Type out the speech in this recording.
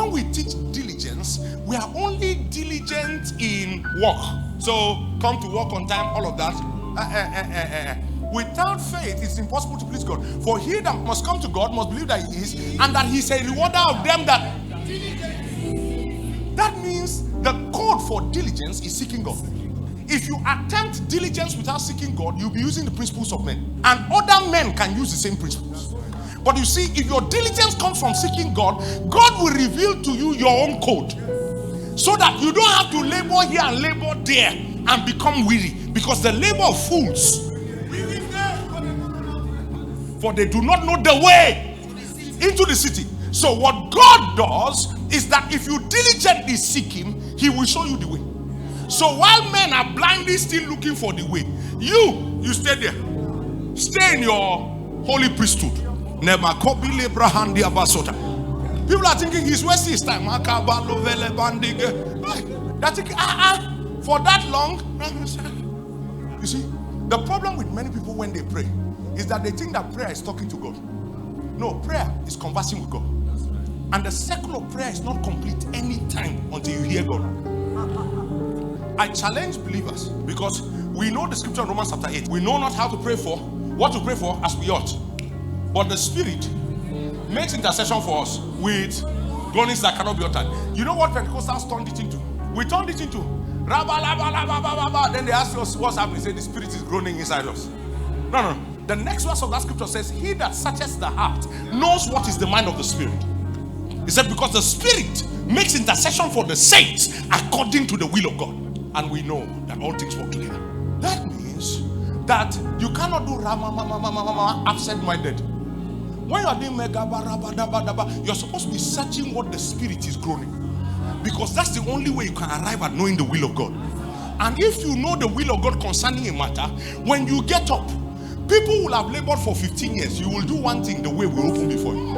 when we teach diligence, we are only diligent in work. So come to work on time, all of that. Without faith, it's impossible to please God. For he that must come to God must believe that he is, and that he's a rewarder of them that. That means the code for diligence is seeking God. If you attempt diligence without seeking God, you'll be using the principles of men. And other men can use the same principles. But you see, if your diligence comes from seeking God, God will reveal to you your own code. So that you don't have to labor here and labor there and become weary. Because the labor of fools. For they do not know the way into the city. So what God does is that if you diligently seek him, he will show you the way. So while men are blindly still looking for the way, you stay there. Stay in your holy priesthood. People are thinking he's wasting his time. They're thinking, for that long. You see, the problem with many people when they pray is that they think that prayer is talking to God. No, prayer is conversing with God. And the circle of prayer is not complete any time until you hear God. I challenge believers because we know the scripture in Romans chapter 8. We know not how to pray for, what to pray for as we ought. But the Spirit makes intercession for us with groanings that cannot be uttered. You know what Pentecostals turned it into? We turned it into then they ask us what's happening. Say the Spirit is groaning inside us. No. The next verse of that scripture says, he that searches the heart knows what is the mind of the Spirit. He said, because the Spirit makes intercession for the saints according to the will of God. And we know that all things work together. That means that you cannot do absent-minded. When you are doing you're supposed to be searching what the Spirit is groaning. Because that's the only way you can arrive at knowing the will of God. And if you know the will of God concerning a matter, when you get up, people will have labored for 15 years. You will do one thing, the way will open before you.